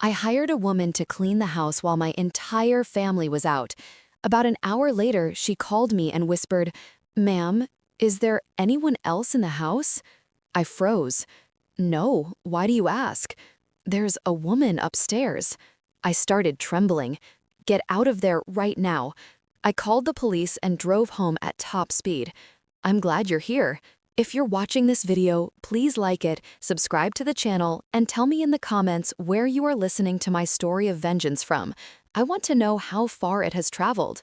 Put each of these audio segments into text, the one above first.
I hired a woman to clean the house while my entire family was out. About an hour later, she called me and whispered, "Ma'am, is there anyone else in the house?" I froze. "No, why do you ask?" "There's a woman upstairs." I started trembling. "Get out of there right now." I called the police and drove home at top speed. I'm glad you're here. If you're watching this video, please like it, subscribe to the channel, and tell me in the comments where you are listening to my story of vengeance from. I want to know how far it has traveled.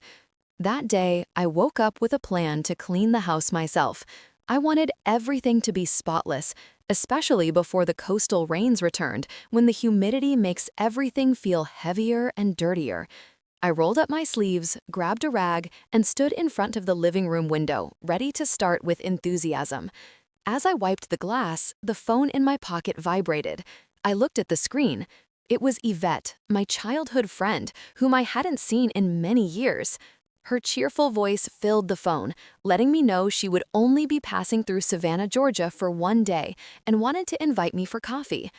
That day, I woke up with a plan to clean the house myself. I wanted everything to be spotless, especially before the coastal rains returned, when the humidity makes everything feel heavier and dirtier. I rolled up my sleeves, grabbed a rag, and stood in front of the living room window, ready to start with enthusiasm. As I wiped the glass, the phone in my pocket vibrated. I looked at the screen. It was Yvette, my childhood friend, whom I hadn't seen in many years. Her cheerful voice filled the phone, letting me know she would only be passing through Savannah, Georgia for one day and wanted to invite me for coffee.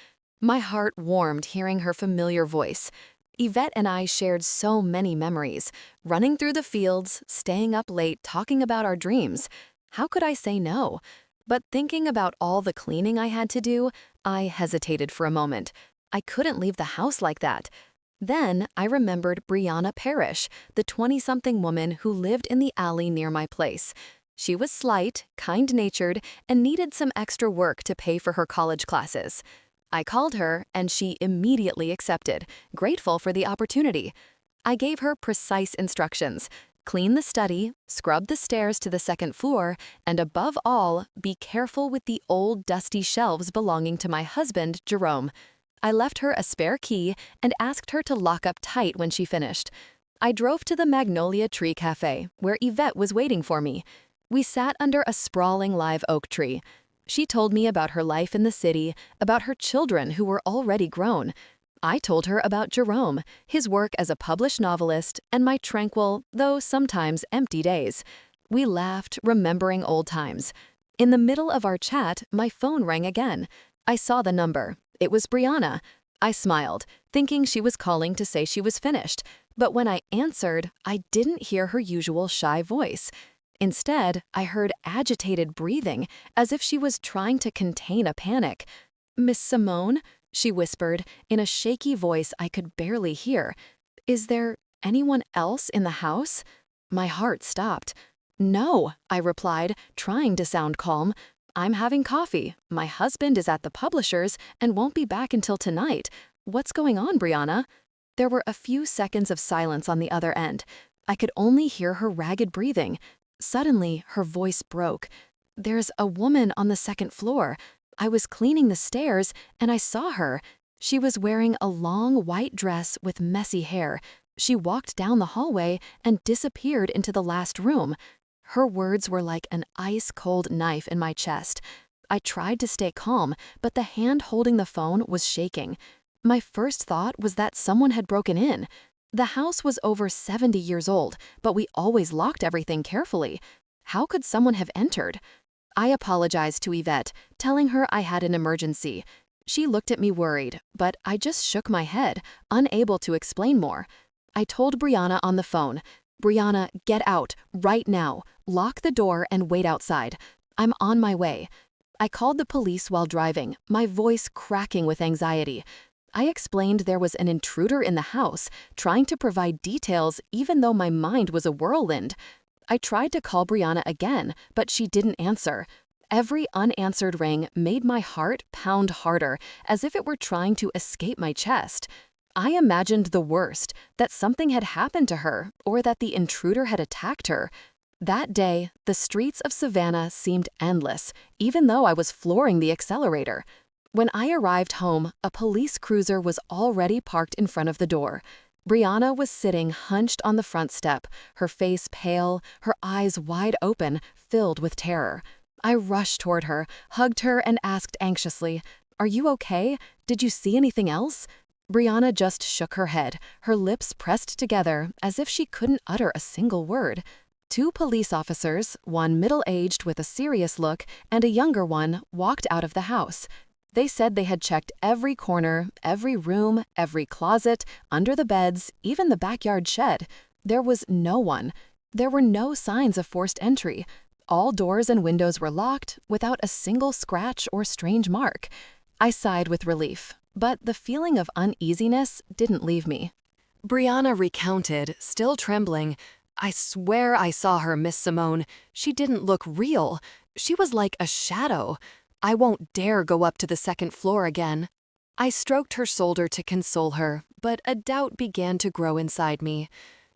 My heart warmed hearing her familiar voice. Yvette and I shared so many memories, running through the fields, staying up late, talking about our dreams. How could I say no? But thinking about all the cleaning I had to do, I hesitated for a moment. I couldn't leave the house like that. Then I remembered Brianna Parrish, the 20-something woman who lived in the alley near my place. She was slight, kind-natured, and needed some extra work to pay for her college classes. I called her, and she immediately accepted, grateful for the opportunity. I gave her precise instructions: clean the study, scrub the stairs to the second floor, and above all, be careful with the old dusty shelves belonging to my husband, Jerome. I left her a spare key and asked her to lock up tight when she finished. I drove to the Magnolia Tree Cafe, where Yvette was waiting for me. We sat under a sprawling live oak tree. She told me about her life in the city, about her children who were already grown. I told her about Jerome, his work as a published novelist, and my tranquil, though sometimes empty days. We laughed, remembering old times. In the middle of our chat, my phone rang again. I saw the number. It was Brianna. I smiled, thinking she was calling to say she was finished. But when I answered, I didn't hear her usual shy voice. Instead, I heard agitated breathing, as if she was trying to contain a panic. "Miss Simone," she whispered, in a shaky voice I could barely hear. "Is there anyone else in the house?" My heart stopped. "No," I replied, trying to sound calm. "I'm having coffee. My husband is at the publisher's and won't be back until tonight. What's going on, Brianna?" There were a few seconds of silence on the other end. I could only hear her ragged breathing. Suddenly, her voice broke. "There's a woman on the second floor. I was cleaning the stairs, and I saw her. She was wearing a long white dress with messy hair. She walked down the hallway and disappeared into the last room." Her words were like an ice-cold knife in my chest. I tried to stay calm, but the hand holding the phone was shaking. My first thought was that someone had broken in. The house was over 70 years old, but we always locked everything carefully. How could someone have entered? I apologized to Yvette, telling her I had an emergency. She looked at me worried, but I just shook my head, unable to explain more. I told Brianna on the phone, "Brianna, get out, right now. Lock the door and wait outside. I'm on my way." I called the police while driving, my voice cracking with anxiety. I explained there was an intruder in the house, trying to provide details even though my mind was a whirlwind. I tried to call Brianna again, but she didn't answer. Every unanswered ring made my heart pound harder, as if it were trying to escape my chest. I imagined the worst, that something had happened to her, or that the intruder had attacked her. That day, the streets of Savannah seemed endless, even though I was flooring the accelerator. When I arrived home, a police cruiser was already parked in front of the door. Brianna was sitting hunched on the front step, her face pale, her eyes wide open, filled with terror. I rushed toward her, hugged her, and asked anxiously, "Are you okay? Did you see anything else?" Brianna just shook her head, her lips pressed together as if she couldn't utter a single word. Two police officers, one middle-aged with a serious look and a younger one, walked out of the house. They said they had checked every corner, every room, every closet, under the beds, even the backyard shed. There was no one. There were no signs of forced entry. All doors and windows were locked, without a single scratch or strange mark. I sighed with relief, but the feeling of uneasiness didn't leave me. Brianna recounted, still trembling. I swear I saw her, Miss Simone. She didn't look real. She was like a shadow. I won't dare go up to the second floor again. I stroked her shoulder to console her, but a doubt began to grow inside me.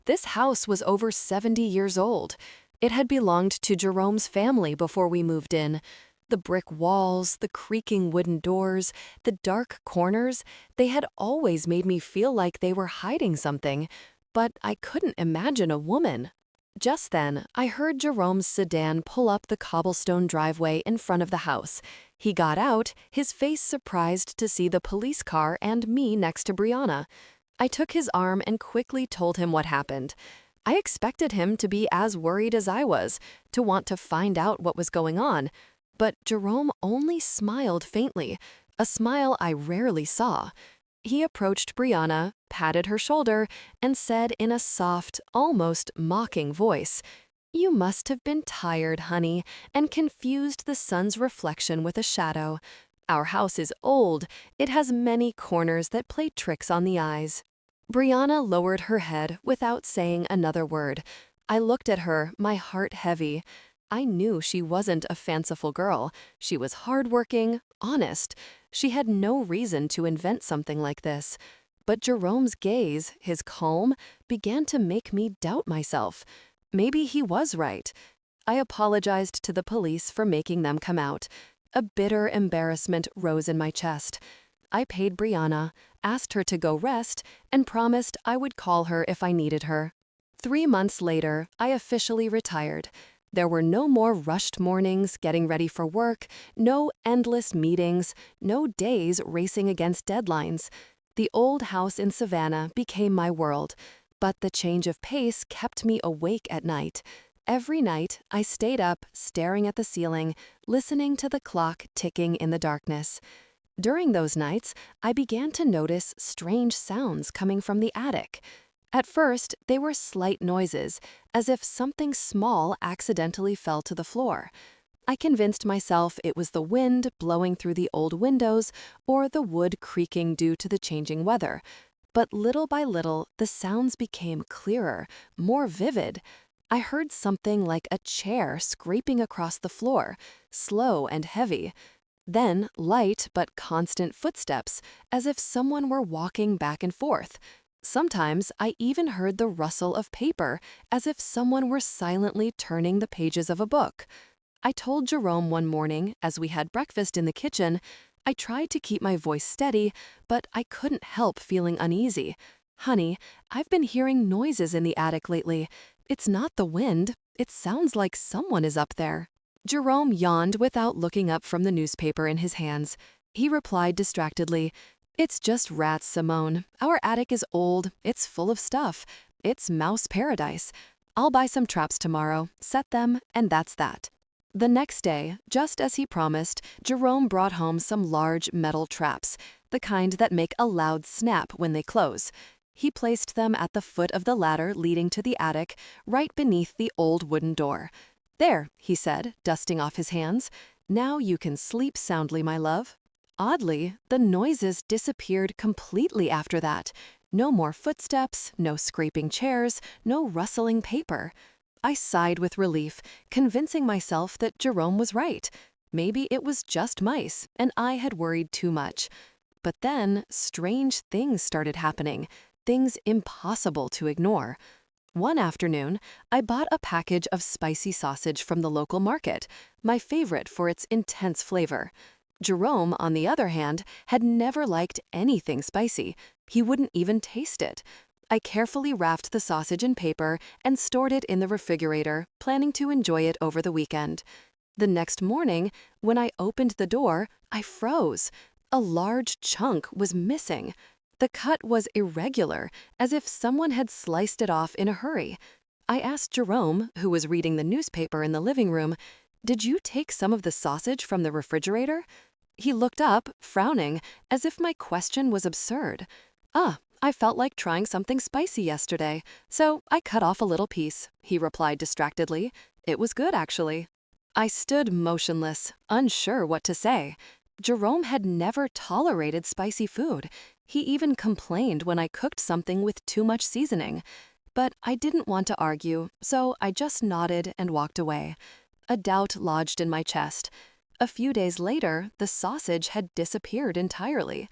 This house was over 70 years old. It had belonged to Jerome's family before we moved in. The brick walls, the creaking wooden doors, the dark corners, they had always made me feel like they were hiding something, but I couldn't imagine a woman. Just then, I heard Jerome's sedan pull up the cobblestone driveway in front of the house. He got out, his face surprised to see the police car and me next to Brianna. I took his arm and quickly told him what happened. I expected him to be as worried as I was, to want to find out what was going on. But Jerome only smiled faintly, a smile I rarely saw. He approached Brianna, patted her shoulder, and said in a soft, almost mocking voice, "You must have been tired, honey, and confused the sun's reflection with a shadow. Our house is old. It has many corners that play tricks on the eyes." Brianna lowered her head without saying another word. I looked at her, my heart heavy. I knew she wasn't a fanciful girl. She was hardworking, honest. She had no reason to invent something like this. But Jerome's gaze, his calm, began to make me doubt myself. Maybe he was right. I apologized to the police for making them come out. A bitter embarrassment rose in my chest. I paid Brianna, asked her to go rest, and promised I would call her if I needed her. 3 months later, I officially retired. There were no more rushed mornings getting ready for work, no endless meetings, no days racing against deadlines. The old house in Savannah became my world, but the change of pace kept me awake at night. Every night, I stayed up, staring at the ceiling, listening to the clock ticking in the darkness. During those nights, I began to notice strange sounds coming from the attic. At first, they were slight noises, as if something small accidentally fell to the floor. I convinced myself it was the wind blowing through the old windows or the wood creaking due to the changing weather. But little by little, the sounds became clearer, more vivid. I heard something like a chair scraping across the floor, slow and heavy. Then light but constant footsteps, as if someone were walking back and forth. Sometimes I even heard the rustle of paper, as if someone were silently turning the pages of a book. I told Jerome one morning, as we had breakfast in the kitchen. I tried to keep my voice steady, but I couldn't help feeling uneasy. "Honey, I've been hearing noises in the attic lately. It's not the wind. It sounds like someone is up there." Jerome yawned without looking up from the newspaper in his hands. He replied distractedly, "It's just rats, Simone. Our attic is old. It's full of stuff. It's mouse paradise. I'll buy some traps tomorrow, set them, and that's that." The next day, just as he promised, Jerome brought home some large metal traps, the kind that make a loud snap when they close. He placed them at the foot of the ladder leading to the attic, right beneath the old wooden door. "There," he said, dusting off his hands. "Now you can sleep soundly, my love." Oddly, the noises disappeared completely after that. No more footsteps, no scraping chairs, no rustling paper. I sighed with relief, convincing myself that Jerome was right. Maybe it was just mice, and I had worried too much. But then, strange things started happening, things impossible to ignore. One afternoon, I bought a package of spicy sausage from the local market, my favorite for its intense flavor. Jerome, on the other hand, had never liked anything spicy. He wouldn't even taste it. I carefully wrapped the sausage in paper and stored it in the refrigerator, planning to enjoy it over the weekend. The next morning, when I opened the door, I froze. A large chunk was missing. The cut was irregular, as if someone had sliced it off in a hurry. I asked Jerome, who was reading the newspaper in the living room, "Did you take some of the sausage from the refrigerator?" He looked up, frowning, as if my question was absurd. I felt like trying something spicy yesterday, so I cut off a little piece, he replied distractedly. It was good, actually. I stood motionless, unsure what to say. Jerome had never tolerated spicy food. He even complained when I cooked something with too much seasoning. But I didn't want to argue, so I just nodded and walked away. A doubt lodged in my chest. A few days later, the sausage had disappeared entirely.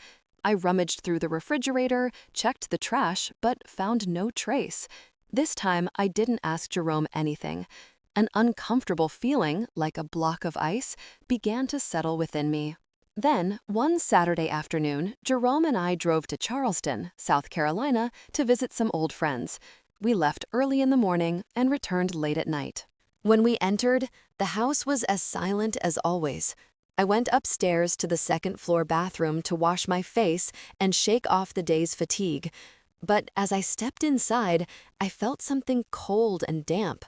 I rummaged through the refrigerator, checked the trash, but found no trace. This time, I didn't ask Jerome anything. An uncomfortable feeling, like a block of ice, began to settle within me. Then, one Saturday afternoon, Jerome and I drove to Charleston, South Carolina, to visit some old friends. We left early in the morning and returned late at night. When we entered, the house was as silent as always. I went upstairs to the second-floor bathroom to wash my face and shake off the day's fatigue. But as I stepped inside, I felt something cold and damp.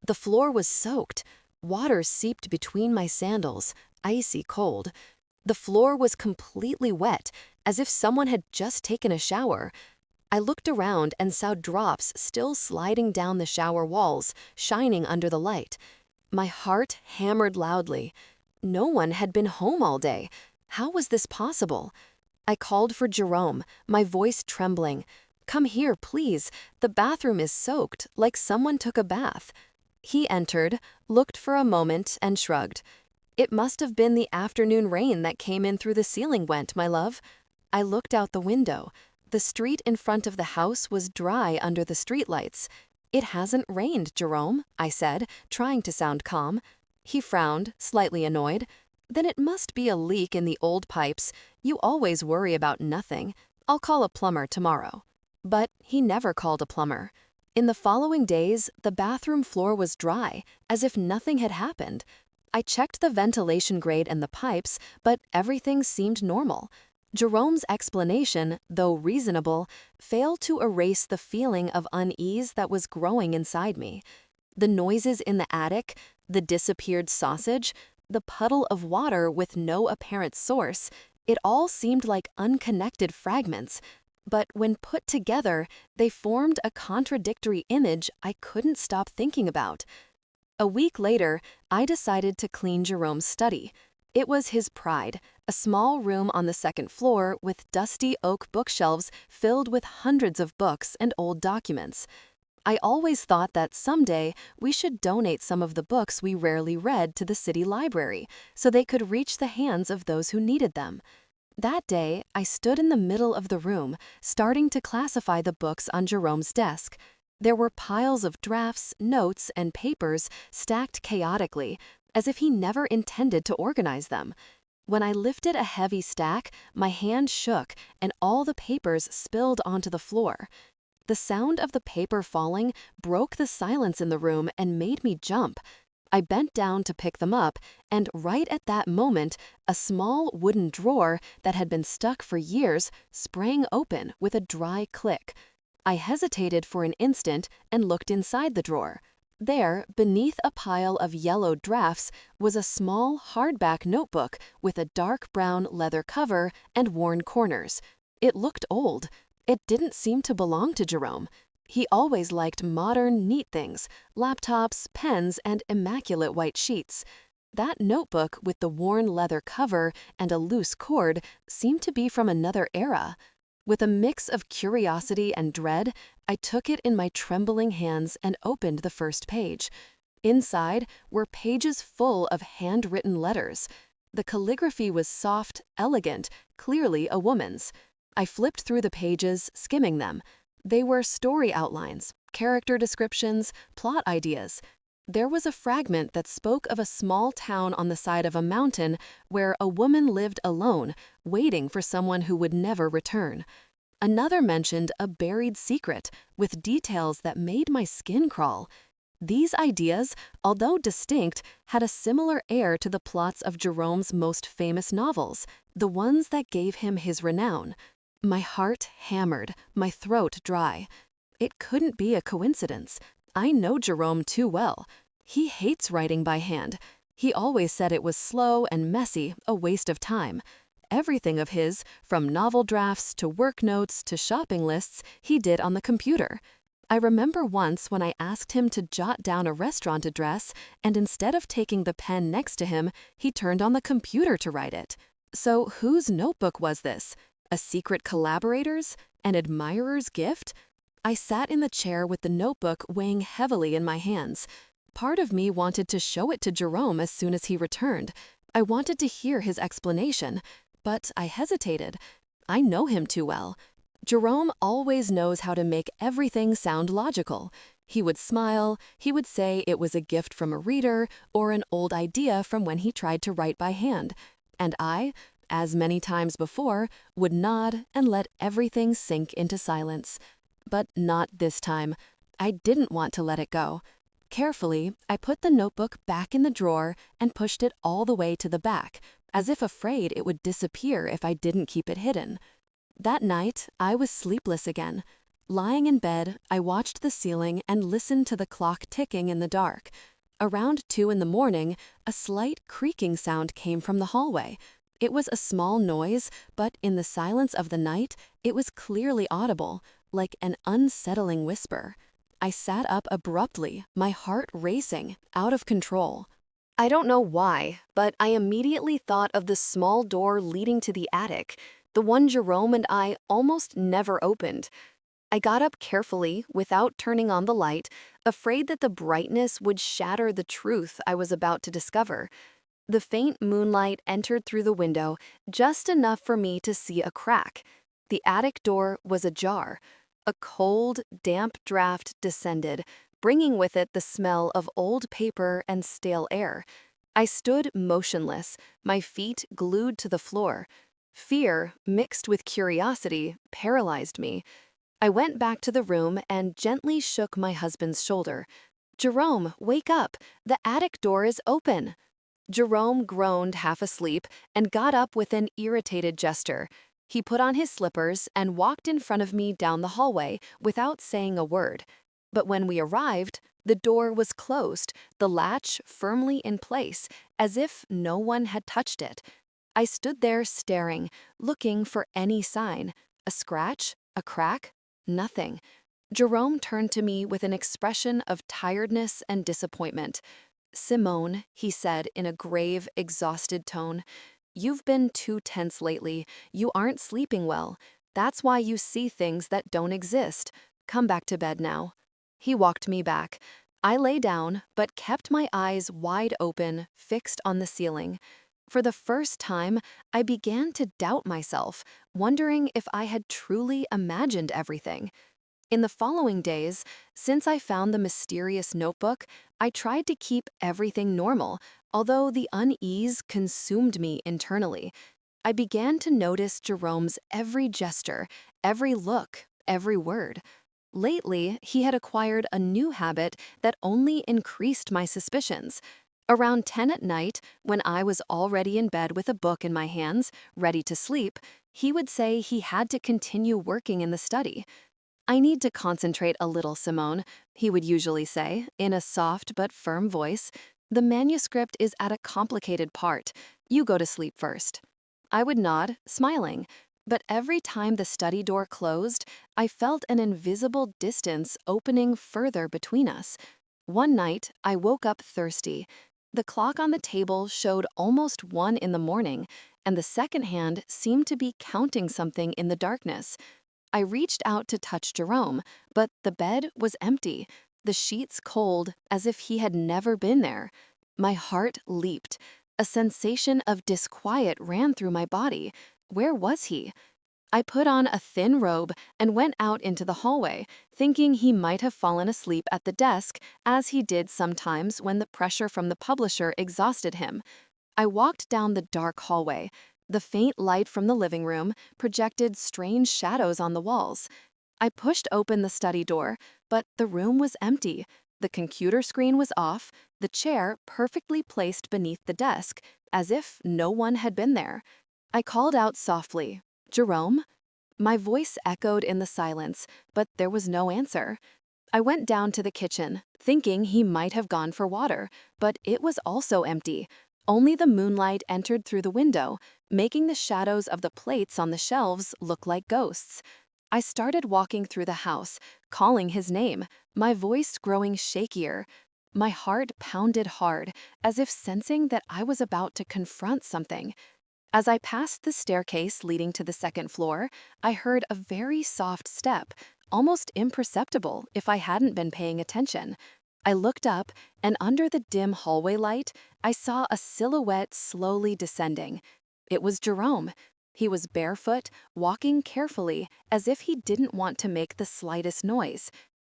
The floor was soaked. Water seeped between my sandals, icy cold. The floor was completely wet, as if someone had just taken a shower. I looked around and saw drops still sliding down the shower walls, shining under the light. My heart hammered loudly. No one had been home all day. How was this possible? I called for Jerome, my voice trembling. "Come here, please. The bathroom is soaked, like someone took a bath." He entered, looked for a moment, and shrugged. "It must have been the afternoon rain that came in through the ceiling vent, my love." I looked out the window. The street in front of the house was dry under the streetlights. "It hasn't rained, Jerome," I said, trying to sound calm. He frowned, slightly annoyed. "Then it must be a leak in the old pipes. You always worry about nothing. I'll call a plumber tomorrow." But he never called a plumber. In the following days, the bathroom floor was dry, as if nothing had happened. I checked the ventilation grate and the pipes, but everything seemed normal. Jerome's explanation, though reasonable, failed to erase the feeling of unease that was growing inside me. The noises in the attic, the disappeared sausage, the puddle of water with no apparent source, it all seemed like unconnected fragments. But when put together, they formed a contradictory image I couldn't stop thinking about. A week later, I decided to clean Jerome's study. It was his pride, a small room on the second floor with dusty oak bookshelves filled with hundreds of books and old documents. I always thought that someday we should donate some of the books we rarely read to the city library so they could reach the hands of those who needed them. That day, I stood in the middle of the room, starting to classify the books on Jerome's desk. There were piles of drafts, notes, and papers stacked chaotically, as if he never intended to organize them. When I lifted a heavy stack, my hand shook and all the papers spilled onto the floor. The sound of the paper falling broke the silence in the room and made me jump. I bent down to pick them up, and right at that moment, a small wooden drawer that had been stuck for years sprang open with a dry click. I hesitated for an instant and looked inside the drawer. There, beneath a pile of yellowed drafts, was a small hardback notebook with a dark brown leather cover and worn corners. It looked old. It didn't seem to belong to Jerome. He always liked modern, neat things, laptops, pens, and immaculate white sheets. That notebook with the worn leather cover and a loose cord seemed to be from another era. With a mix of curiosity and dread, I took it in my trembling hands and opened the first page. Inside were pages full of handwritten letters. The calligraphy was soft, elegant, clearly a woman's. I flipped through the pages, skimming them. They were story outlines, character descriptions, plot ideas. There was a fragment that spoke of a small town on the side of a mountain where a woman lived alone, waiting for someone who would never return. Another mentioned a buried secret with details that made my skin crawl. These ideas, although distinct, had a similar air to the plots of Jerome's most famous novels, the ones that gave him his renown. My heart hammered, my throat dry. It couldn't be a coincidence. I know Jerome too well. He hates writing by hand. He always said it was slow and messy, a waste of time. Everything of his, from novel drafts to work notes to shopping lists, he did on the computer. I remember once when I asked him to jot down a restaurant address, and instead of taking the pen next to him, he turned on the computer to write it. So whose notebook was this? A secret collaborator's? An admirer's gift? I sat in the chair with the notebook weighing heavily in my hands. Part of me wanted to show it to Jerome as soon as he returned. I wanted to hear his explanation, but I hesitated. I know him too well. Jerome always knows how to make everything sound logical. He would smile, he would say it was a gift from a reader or an old idea from when he tried to write by hand. And I, as many times before, would nod and let everything sink into silence. But not this time. I didn't want to let it go. Carefully, I put the notebook back in the drawer and pushed it all the way to the back, as if afraid it would disappear if I didn't keep it hidden. That night, I was sleepless again. Lying in bed, I watched the ceiling and listened to the clock ticking in the dark. Around 2 in the morning, a slight creaking sound came from the hallway. It was a small noise, but in the silence of the night, it was clearly audible, like an unsettling whisper. I sat up abruptly, my heart racing, out of control. I don't know why, but I immediately thought of the small door leading to the attic, the one Jerome and I almost never opened. I got up carefully, without turning on the light, afraid that the brightness would shatter the truth I was about to discover. The faint moonlight entered through the window, just enough for me to see a crack. The attic door was ajar. A cold, damp draft descended, bringing with it the smell of old paper and stale air. I stood motionless, my feet glued to the floor. Fear, mixed with curiosity, paralyzed me. I went back to the room and gently shook my husband's shoulder. "Jerome, wake up! The attic door is open!" Jerome groaned half asleep and got up with an irritated gesture. He put on his slippers and walked in front of me down the hallway without saying a word. But when we arrived, the door was closed, the latch firmly in place, as if no one had touched it. I stood there staring, looking for any sign. A scratch? A crack? Nothing. Jerome turned to me with an expression of tiredness and disappointment. "Simone," he said in a grave, exhausted tone, "you've been too tense lately. You aren't sleeping well. That's why you see things that don't exist. Come back to bed now." He walked me back. I lay down, but kept my eyes wide open, fixed on the ceiling. For the first time, I began to doubt myself, wondering if I had truly imagined everything. In the following days, since I found the mysterious notebook, I tried to keep everything normal, although the unease consumed me internally. I began to notice Jerome's every gesture, every look, every word. Lately, he had acquired a new habit that only increased my suspicions. Around 10 at night, when I was already in bed with a book in my hands, ready to sleep, he would say he had to continue working in the study. "I need to concentrate a little, Simone," he would usually say, in a soft but firm voice. "The manuscript is at a complicated part. You go to sleep first." I would nod, smiling, but every time the study door closed, I felt an invisible distance opening further between us. One night, I woke up thirsty. The clock on the table showed almost 1 in the morning, and the second hand seemed to be counting something in the darkness. I reached out to touch Jerome, but the bed was empty, the sheets cold, as if he had never been there. My heart leaped. A sensation of disquiet ran through my body. Where was he? I put on a thin robe and went out into the hallway, thinking he might have fallen asleep at the desk, as he did sometimes when the pressure from the publisher exhausted him. I walked down the dark hallway. The faint light from the living room projected strange shadows on the walls. I pushed open the study door, but the room was empty. The computer screen was off, the chair perfectly placed beneath the desk, as if no one had been there. I called out softly, "Jerome?" My voice echoed in the silence, but there was no answer. I went down to the kitchen, thinking he might have gone for water, but it was also empty. Only the moonlight entered through the window, making the shadows of the plates on the shelves look like ghosts. I started walking through the house, calling his name, my voice growing shakier. My heart pounded hard, as if sensing that I was about to confront something. As I passed the staircase leading to the second floor, I heard a very soft step, almost imperceptible if I hadn't been paying attention. I looked up, and under the dim hallway light, I saw a silhouette slowly descending. It was Jerome. He was barefoot, walking carefully, as if he didn't want to make the slightest noise.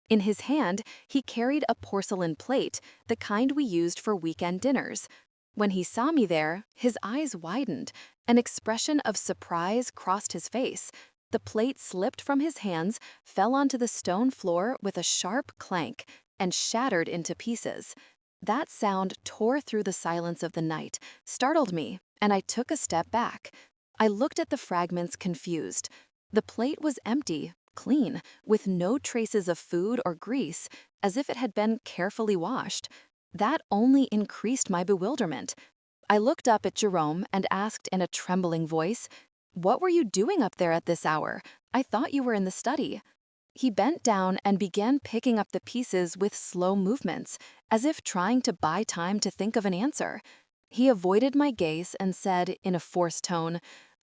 In his hand, he carried a porcelain plate, the kind we used for weekend dinners. When he saw me there, his eyes widened. An expression of surprise crossed his face. The plate slipped from his hands, fell onto the stone floor with a sharp clank, and shattered into pieces. That sound tore through the silence of the night, startled me, and I took a step back. I looked at the fragments confused. The plate was empty, clean, with no traces of food or grease, as if it had been carefully washed. That only increased my bewilderment. I looked up at Jerome and asked in a trembling voice, "What were you doing up there at this hour? I thought you were in the study." He bent down and began picking up the pieces with slow movements, as if trying to buy time to think of an answer. He avoided my gaze and said in a forced tone,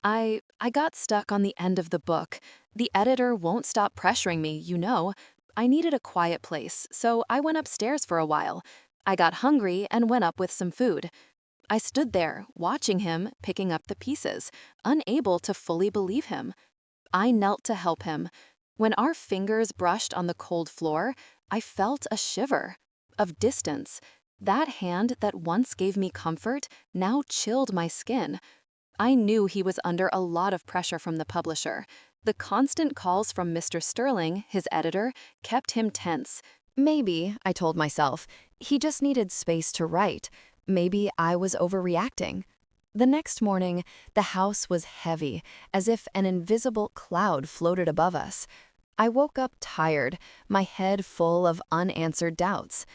I got stuck on the end of the book. The editor won't stop pressuring me, you know. I needed a quiet place, so I went upstairs for a while. I got hungry and went up with some food. I stood there, watching him, picking up the pieces, unable to fully believe him. I knelt to help him. When our fingers brushed on the cold floor, I felt a shiver of distance. That hand that once gave me comfort now chilled my skin. I knew he was under a lot of pressure from the publisher. The constant calls from Mr. Sterling, his editor, kept him tense. Maybe, I told myself, he just needed space to write. Maybe I was overreacting. The next morning, the house was heavy, as if an invisible cloud floated above us. I woke up tired, my head full of unanswered doubts.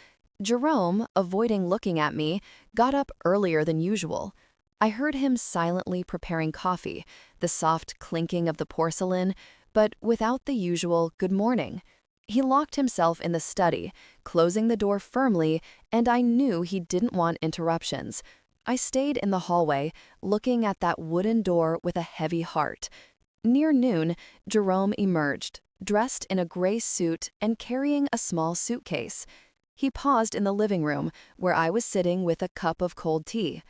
Jerome, avoiding looking at me, got up earlier than usual. I heard him silently preparing coffee, the soft clinking of the porcelain, but without the usual good morning. He locked himself in the study, closing the door firmly, and I knew he didn't want interruptions. I stayed in the hallway, looking at that wooden door with a heavy heart. Near noon, Jerome emerged, dressed in a gray suit and carrying a small suitcase. He paused in the living room, where I was sitting with a cup of cold tea.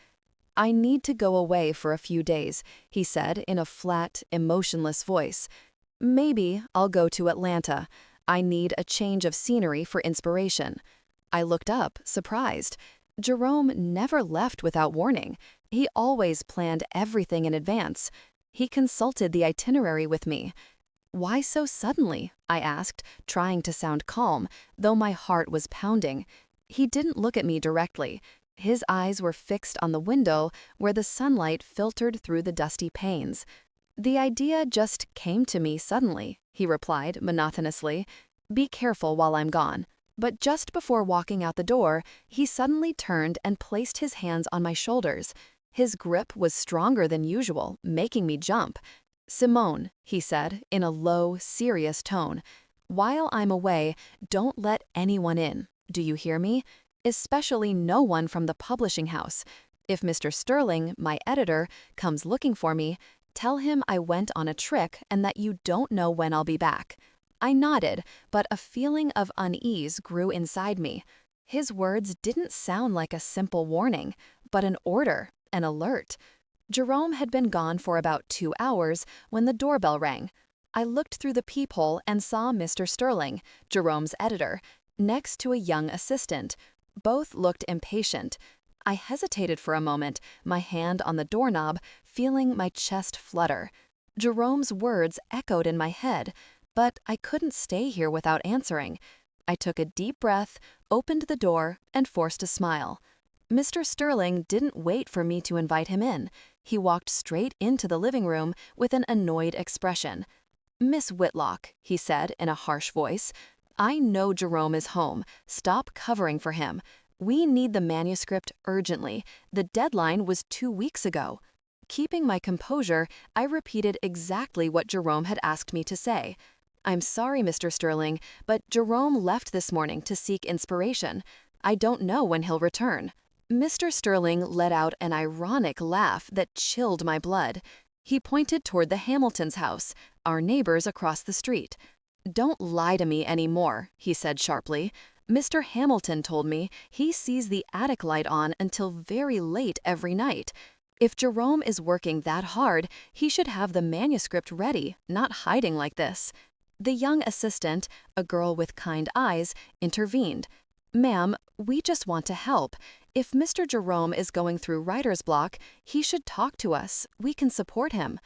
"I need to go away for a few days," he said in a flat, emotionless voice. "Maybe I'll go to Atlanta. I need a change of scenery for inspiration." I looked up, surprised. Jerome never left without warning. He always planned everything in advance. He consulted the itinerary with me. "Why so suddenly?" I asked, trying to sound calm, though my heart was pounding. He didn't look at me directly. His eyes were fixed on the window where the sunlight filtered through the dusty panes. "The idea just came to me suddenly," he replied monotonously. "Be careful while I'm gone." But just before walking out the door, he suddenly turned and placed his hands on my shoulders. His grip was stronger than usual, making me jump. "Simone," he said in a low, serious tone, "while I'm away, don't let anyone in. Do you hear me? Especially no one from the publishing house. If Mr. Sterling, my editor, comes looking for me, tell him I went on a trick and that you don't know when I'll be back." I nodded, but a feeling of unease grew inside me. His words didn't sound like a simple warning, but an order, an alert. Jerome had been gone for about 2 hours when the doorbell rang. I looked through the peephole and saw Mr. Sterling, Jerome's editor, next to a young assistant. Both looked impatient. I hesitated for a moment, my hand on the doorknob, feeling my chest flutter. Jerome's words echoed in my head, but I couldn't stay here without answering. I took a deep breath, opened the door, and forced a smile. Mr. Sterling didn't wait for me to invite him in. He walked straight into the living room with an annoyed expression. "Miss Whitlock," he said in a harsh voice, I know Jerome is home. Stop covering for him. We need the manuscript urgently. The deadline was 2 weeks ago. Keeping my composure, I repeated exactly what Jerome had asked me to say. I'm sorry, Mr. Sterling, but Jerome left this morning to seek inspiration. I don't know when he'll return. Mr. Sterling let out an ironic laugh that chilled my blood. He pointed toward the Hamiltons' house, our neighbors across the street. Don't lie to me anymore, he said sharply. Mr. Hamilton told me he sees the attic light on until very late every night. If Jerome is working that hard, he should have the manuscript ready, not hiding like this. The young assistant, a girl with kind eyes, intervened. Ma'am, we just want to help. If Mr. Jerome is going through writer's block, he should talk to us. We can support him.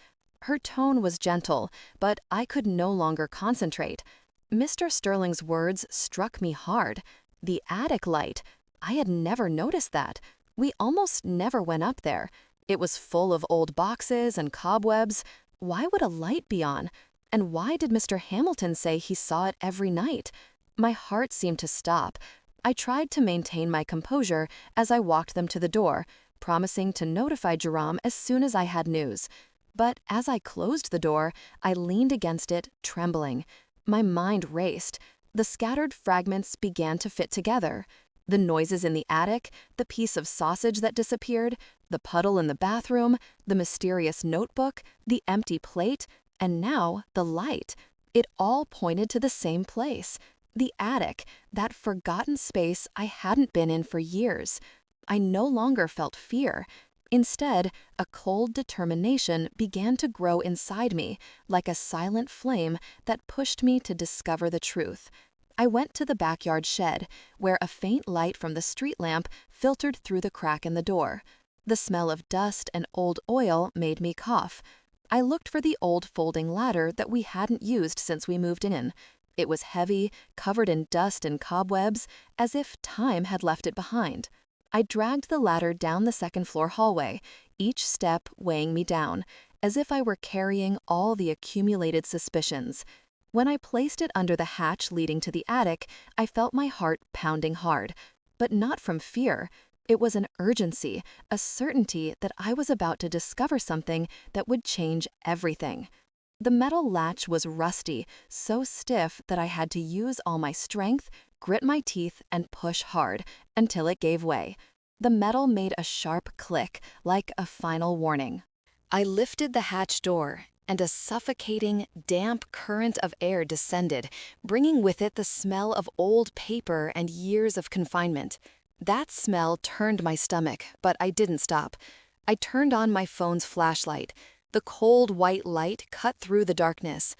Her tone was gentle, but I could no longer concentrate. Mr. Sterling's words struck me hard. The attic light. I had never noticed that. We almost never went up there. It was full of old boxes and cobwebs. Why would a light be on? And why did Mr. Hamilton say he saw it every night? My heart seemed to stop. I tried to maintain my composure as I walked them to the door, promising to notify Jerome as soon as I had news. But as I closed the door, I leaned against it, trembling. My mind raced. The scattered fragments began to fit together. The noises in the attic, the piece of sausage that disappeared, the puddle in the bathroom, the mysterious notebook, the empty plate, and now the light. It all pointed to the same place. The attic, that forgotten space I hadn't been in for years. I no longer felt fear. Instead, a cold determination began to grow inside me, like a silent flame that pushed me to discover the truth. I went to the backyard shed, where a faint light from the street lamp filtered through the crack in the door. The smell of dust and old oil made me cough. I looked for the old folding ladder that we hadn't used since we moved in. It was heavy, covered in dust and cobwebs, as if time had left it behind. I dragged the ladder down the second-floor hallway, each step weighing me down, as if I were carrying all the accumulated suspicions. When I placed it under the hatch leading to the attic, I felt my heart pounding hard, but not from fear. It was an urgency, a certainty that I was about to discover something that would change everything. The metal latch was rusty, so stiff that I had to use all my strength, grit my teeth, and push hard until it gave way. The metal made a sharp click, like a final warning. I lifted the hatch door, and a suffocating, damp current of air descended, bringing with it the smell of old paper and years of confinement. That smell turned my stomach, but I didn't stop. I turned on my phone's flashlight. The cold white light cut through the darkness.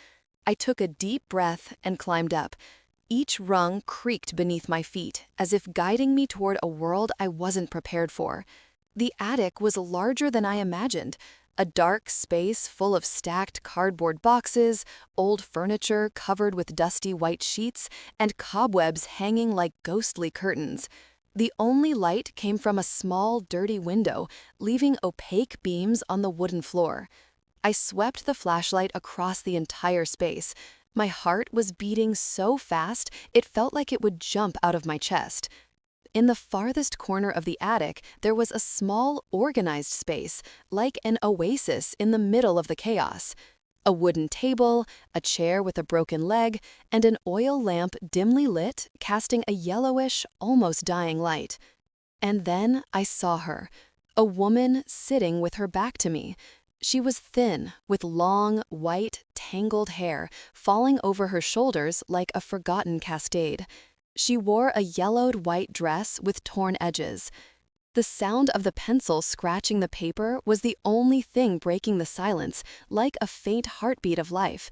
I took a deep breath and climbed up. Each rung creaked beneath my feet, as if guiding me toward a world I wasn't prepared for. The attic was larger than I imagined. A dark space full of stacked cardboard boxes, old furniture covered with dusty white sheets, and cobwebs hanging like ghostly curtains. The only light came from a small, dirty window, leaving opaque beams on the wooden floor. I swept the flashlight across the entire space. My heart was beating so fast it felt like it would jump out of my chest. In the farthest corner of the attic, there was a small, organized space, like an oasis in the middle of the chaos. A wooden table, a chair with a broken leg, and an oil lamp dimly lit, casting a yellowish, almost dying light. And then I saw her, a woman sitting with her back to me. She was thin, with long, white, tangled hair falling over her shoulders like a forgotten cascade. She wore a yellowed white dress with torn edges. The sound of the pencil scratching the paper was the only thing breaking the silence, like a faint heartbeat of life.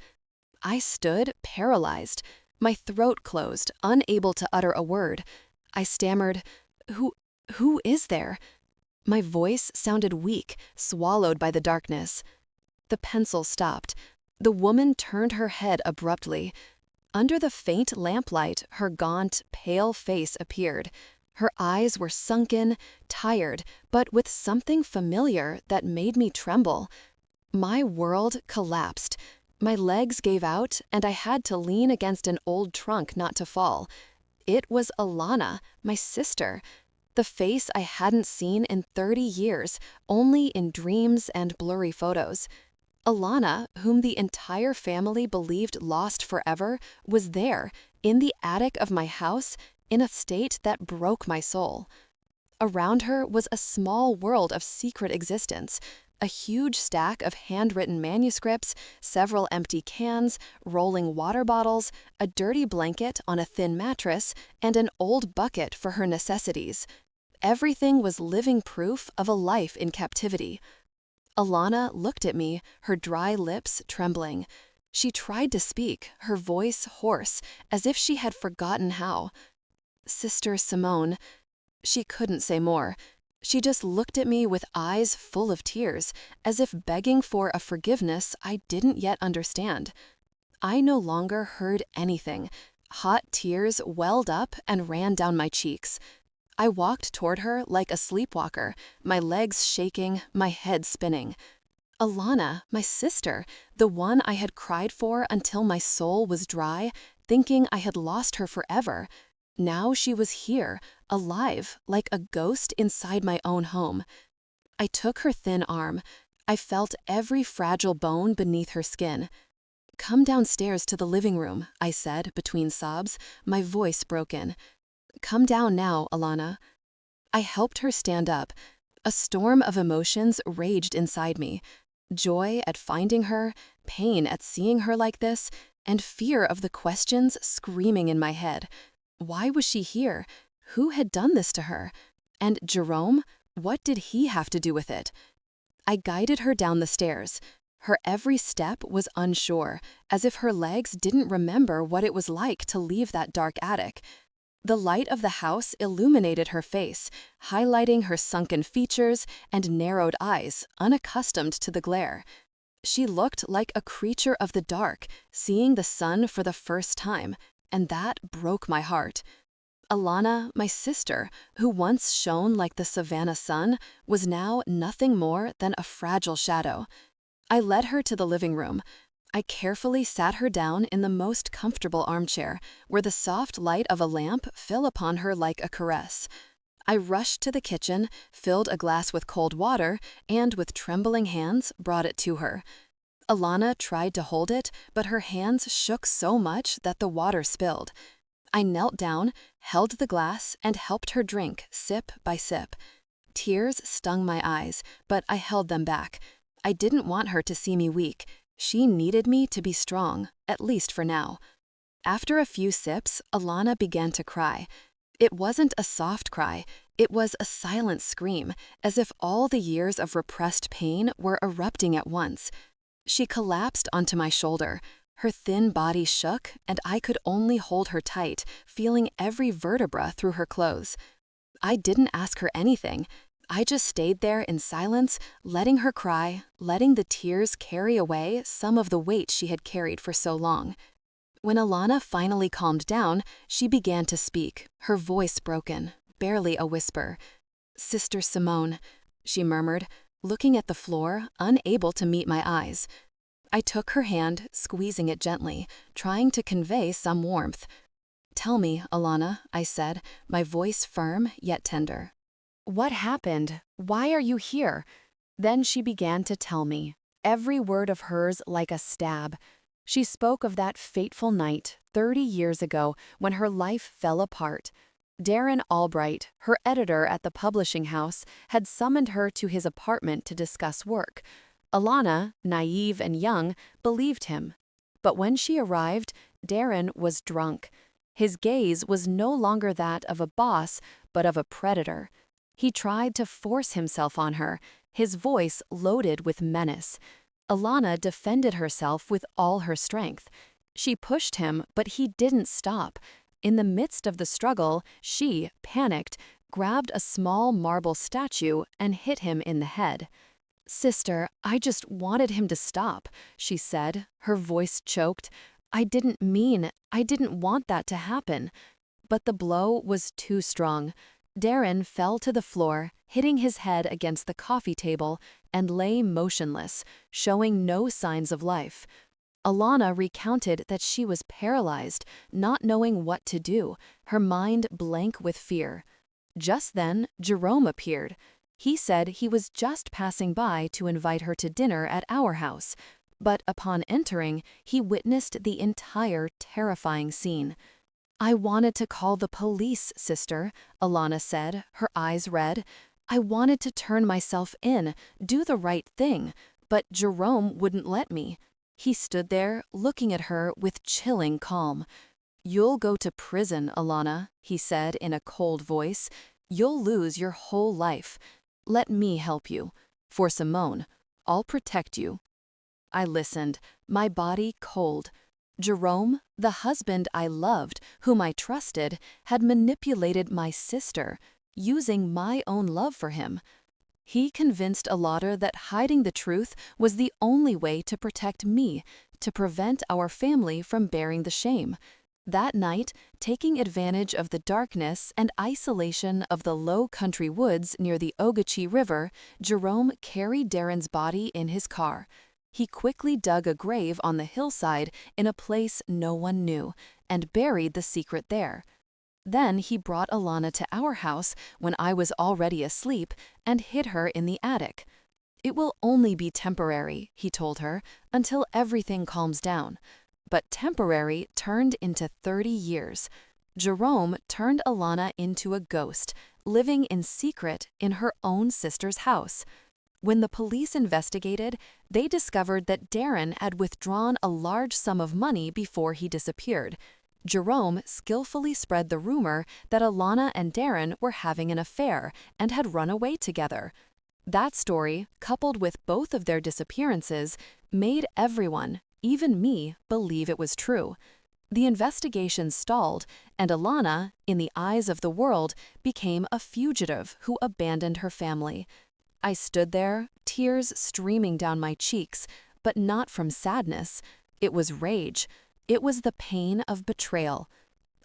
I stood paralyzed. My throat closed, unable to utter a word. I stammered, Who is there?" My voice sounded weak, swallowed by the darkness. The pencil stopped. The woman turned her head abruptly. Under the faint lamplight, her gaunt, pale face appeared. Her eyes were sunken, tired, but with something familiar that made me tremble. My world collapsed. My legs gave out, and I had to lean against an old trunk not to fall. It was Alana, my sister. The face I hadn't seen in 30 years, only in dreams and blurry photos. Alana, whom the entire family believed lost forever, was there, in the attic of my house, in a state that broke my soul. Around her was a small world of secret existence, a huge stack of handwritten manuscripts, several empty cans, rolling water bottles, a dirty blanket on a thin mattress, and an old bucket for her necessities. Everything was living proof of a life in captivity. Alana looked at me, her dry lips trembling. She tried to speak, her voice hoarse, as if she had forgotten how. "Sister Simone." She couldn't say more. She just looked at me with eyes full of tears, as if begging for a forgiveness I didn't yet understand. I no longer heard anything. Hot tears welled up and ran down my cheeks. I walked toward her like a sleepwalker, my legs shaking, my head spinning. Alana, my sister, the one I had cried for until my soul was dry, thinking I had lost her forever. Now she was here, alive, like a ghost inside my own home. I took her thin arm. I felt every fragile bone beneath her skin. "Come downstairs to the living room," I said between sobs, my voice broken. "Come down now, Alana." I helped her stand up. A storm of emotions raged inside me. Joy at finding her, pain at seeing her like this, and fear of the questions screaming in my head. Why was she here? Who had done this to her? And Jerome? What did he have to do with it? I guided her down the stairs. Her every step was unsure, as if her legs didn't remember what it was like to leave that dark attic. The light of the house illuminated her face, highlighting her sunken features and narrowed eyes, unaccustomed to the glare. She looked like a creature of the dark, seeing the sun for the first time, and that broke my heart. Alana, my sister, who once shone like the Savannah sun, was now nothing more than a fragile shadow. I led her to the living room. I carefully sat her down in the most comfortable armchair, where the soft light of a lamp fell upon her like a caress. I rushed to the kitchen, filled a glass with cold water, and with trembling hands brought it to her. Alana tried to hold it, but her hands shook so much that the water spilled. I knelt down, held the glass, and helped her drink, sip by sip. Tears stung my eyes, but I held them back. I didn't want her to see me weak. She needed me to be strong, at least for now. After a few sips, Alana began to cry. It wasn't a soft cry. It was a silent scream, as if all the years of repressed pain were erupting at once. She collapsed onto my shoulder. Her thin body shook, and I could only hold her tight, feeling every vertebra through her clothes. I didn't ask her anything. I just stayed there in silence, letting her cry, letting the tears carry away some of the weight she had carried for so long. When Alana finally calmed down, she began to speak, her voice broken, barely a whisper. "Sister Simone," she murmured, looking at the floor, unable to meet my eyes. I took her hand, squeezing it gently, trying to convey some warmth. "Tell me, Alana," I said, my voice firm yet tender. "What happened? Why are you here?" Then she began to tell me, every word of hers like a stab. She spoke of that fateful night, 30 years ago, when her life fell apart. Darren Albright, her editor at the publishing house, had summoned her to his apartment to discuss work. Alana, naive and young, believed him. But when she arrived, Darren was drunk. His gaze was no longer that of a boss, but of a predator. He tried to force himself on her, his voice loaded with menace. Alana defended herself with all her strength. She pushed him, but he didn't stop. In the midst of the struggle, she, panicked, grabbed a small marble statue and hit him in the head. "Sister, I just wanted him to stop," she said, her voice choked. I didn't want that to happen." But the blow was too strong. Darren fell to the floor, hitting his head against the coffee table, and lay motionless, showing no signs of life. Alana recounted that she was paralyzed, not knowing what to do, her mind blank with fear. Just then, Jerome appeared. He said he was just passing by to invite her to dinner at our house, but upon entering, he witnessed the entire terrifying scene. "I wanted to call the police, sister," Alana said, her eyes red. "I wanted to turn myself in, do the right thing, but Jerome wouldn't let me." He stood there, looking at her with chilling calm. "You'll go to prison, Alana," he said in a cold voice. "You'll lose your whole life. Let me help you. For Simone, I'll protect you." I listened, my body cold. Jerome, the husband I loved, whom I trusted, had manipulated my sister, using my own love for him. He convinced Alana that hiding the truth was the only way to protect me, to prevent our family from bearing the shame. That night, taking advantage of the darkness and isolation of the low country woods near the Ogeechee River, Jerome carried Darren's body in his car. He quickly dug a grave on the hillside in a place no one knew, and buried the secret there. Then he brought Alana to our house when I was already asleep and hid her in the attic. "It will only be temporary," he told her, "until everything calms down." But temporary turned into 30 years. Jerome turned Alana into a ghost, living in secret in her own sister's house. When the police investigated, they discovered that Darren had withdrawn a large sum of money before he disappeared. Jerome skillfully spread the rumor that Alana and Darren were having an affair and had run away together. That story, coupled with both of their disappearances, made everyone, even me, believe it was true. The investigation stalled, and Alana, in the eyes of the world, became a fugitive who abandoned her family. I stood there, tears streaming down my cheeks, but not from sadness. It was rage. It was the pain of betrayal.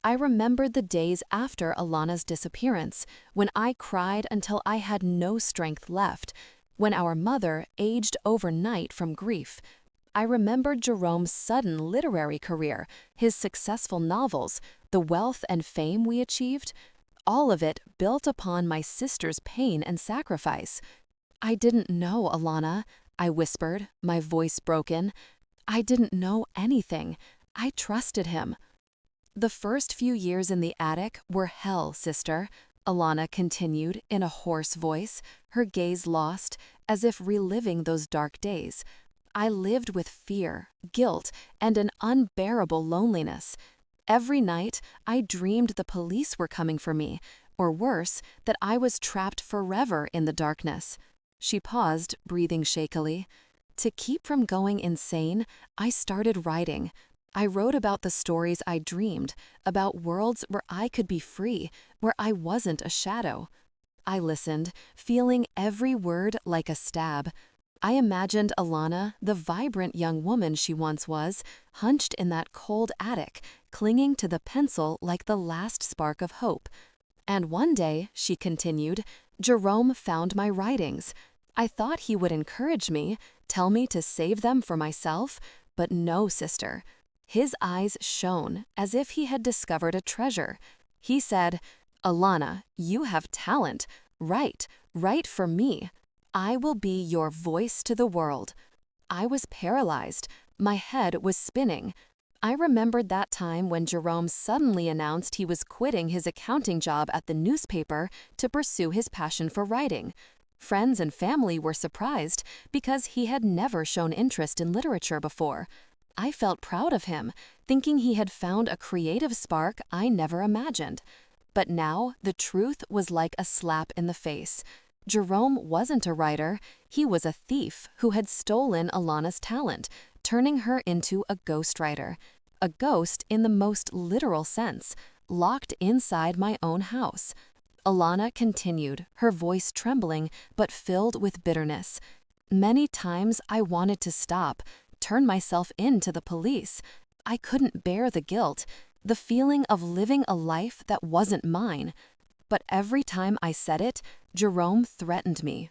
I remembered the days after Alana's disappearance, when I cried until I had no strength left, when our mother aged overnight from grief. I remembered Jerome's sudden literary career, his successful novels, the wealth and fame we achieved. All of it built upon my sister's pain and sacrifice. "I didn't know, Alana," I whispered, my voice broken. "I didn't know anything. I trusted him." "The first few years in the attic were hell, sister," Alana continued in a hoarse voice, her gaze lost, as if reliving those dark days. "I lived with fear, guilt, and an unbearable loneliness. Every night, I dreamed the police were coming for me, or worse, that I was trapped forever in the darkness." She paused, breathing shakily. "To keep from going insane, I started writing. I wrote about the stories I dreamed, about worlds where I could be free, where I wasn't a shadow." I listened, feeling every word like a stab. I imagined Alana, the vibrant young woman she once was, hunched in that cold attic, clinging to the pencil like the last spark of hope. "And one day," she continued, "Jerome found my writings. I thought he would encourage me, tell me to save them for myself, but no, sister. His eyes shone as if he had discovered a treasure. He said, 'Alana, you have talent. Write, write for me. I will be your voice to the world.' I was paralyzed. My head was spinning. I remembered that time when Jerome suddenly announced he was quitting his accounting job at the newspaper to pursue his passion for writing. Friends and family were surprised because he had never shown interest in literature before. I felt proud of him, thinking he had found a creative spark I never imagined. But now the truth was like a slap in the face. Jerome wasn't a writer, he was a thief who had stolen Alana's talent, turning her into a ghostwriter. A ghost in the most literal sense, locked inside my own house. Alana continued, her voice trembling but filled with bitterness. "Many times I wanted to stop, turn myself in to the police. I couldn't bear the guilt, the feeling of living a life that wasn't mine. But every time I said it, Jerome threatened me."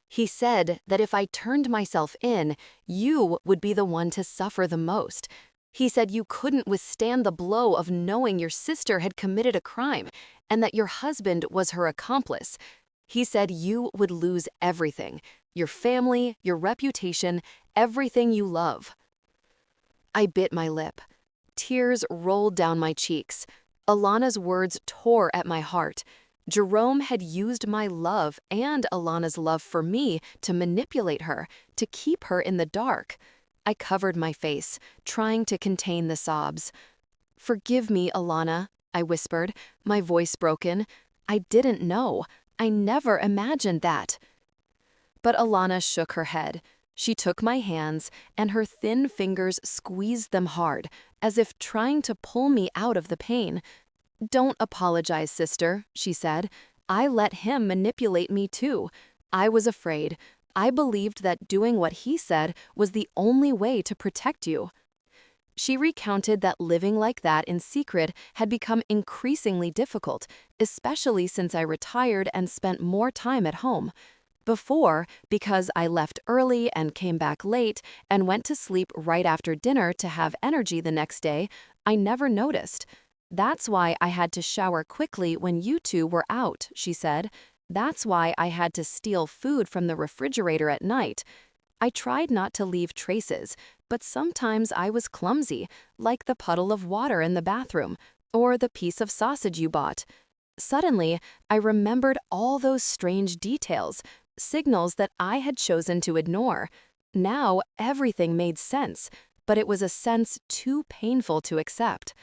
He said that if I turned myself in, you would be the one to suffer the most. He said you couldn't withstand the blow of knowing your sister had committed a crime and that your husband was her accomplice. He said you would lose everything, your family, your reputation, everything you love. I bit my lip. Tears rolled down my cheeks. Alana's words tore at my heart. Jerome had used my love and Alana's love for me to manipulate her, to keep her in the dark. I covered my face, trying to contain the sobs. "Forgive me, Alana," I whispered, my voice broken. "I didn't know. I never imagined that." But Alana shook her head. She took my hands, and her thin fingers squeezed them hard, as if trying to pull me out of the pain. "Don't apologize, sister," she said. "I let him manipulate me too. I was afraid. I believed that doing what he said was the only way to protect you." She recounted that living like that in secret had become increasingly difficult, especially since I retired and spent more time at home. Before, because I left early and came back late and went to sleep right after dinner to have energy the next day, I never noticed. "That's why I had to shower quickly when you two were out," she said. "That's why I had to steal food from the refrigerator at night. I tried not to leave traces, but sometimes I was clumsy, like the puddle of water in the bathroom, or the piece of sausage you bought." Suddenly, I remembered all those strange details, signals that I had chosen to ignore. Now everything made sense, but it was a sense too painful to accept.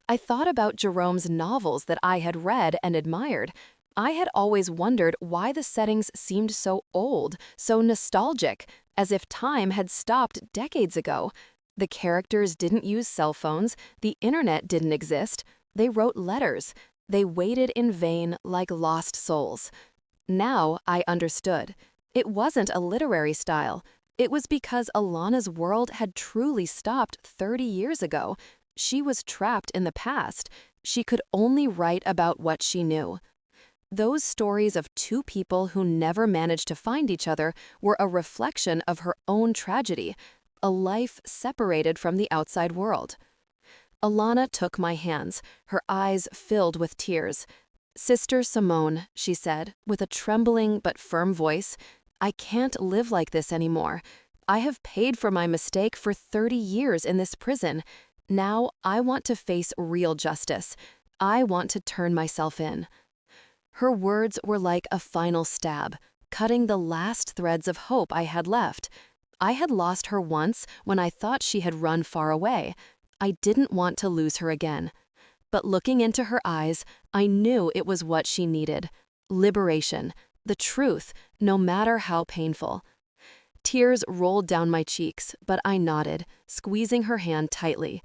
I thought about Jerome's novels that I had read and admired. I had always wondered why the settings seemed so old, so nostalgic, as if time had stopped decades ago. The characters didn't use cell phones, the internet didn't exist. They wrote letters. They waited in vain like lost souls. Now I understood. It wasn't a literary style. It was because Alana's world had truly stopped 30 years ago. She was trapped in the past. She could only write about what she knew. Those stories of two people who never managed to find each other were a reflection of her own tragedy, a life separated from the outside world. Alana took my hands, her eyes filled with tears. "Sister Simone," she said, with a trembling but firm voice, "I can't live like this anymore. I have paid for my mistake for 30 years in this prison. Now I want to face real justice. I want to turn myself in." Her words were like a final stab, cutting the last threads of hope I had left. I had lost her once when I thought she had run far away. I didn't want to lose her again. But looking into her eyes, I knew it was what she needed. Liberation, the truth, no matter how painful. Tears rolled down my cheeks, but I nodded, squeezing her hand tightly.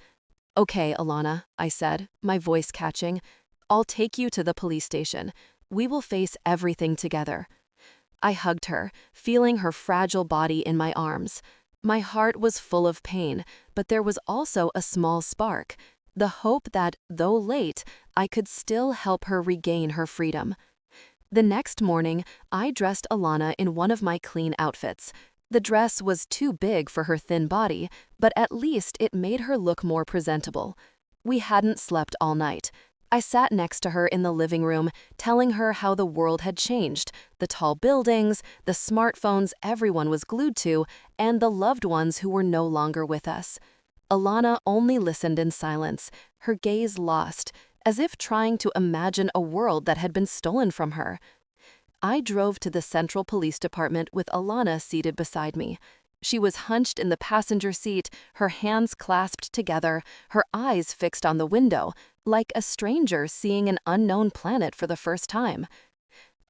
"Okay, Alana," I said, my voice catching. "I'll take you to the police station. We will face everything together." I hugged her, feeling her fragile body in my arms. My heart was full of pain, but there was also a small spark, the hope that, though late, I could still help her regain her freedom. The next morning, I dressed Alana in one of my clean outfits. The dress was too big for her thin body, but at least it made her look more presentable. We hadn't slept all night. I sat next to her in the living room, telling her how the world had changed, the tall buildings, the smartphones everyone was glued to, and the loved ones who were no longer with us. Alana only listened in silence, her gaze lost, as if trying to imagine a world that had been stolen from her. I drove to the Central Police Department with Alana seated beside me. She was hunched in the passenger seat, her hands clasped together, her eyes fixed on the window, like a stranger seeing an unknown planet for the first time.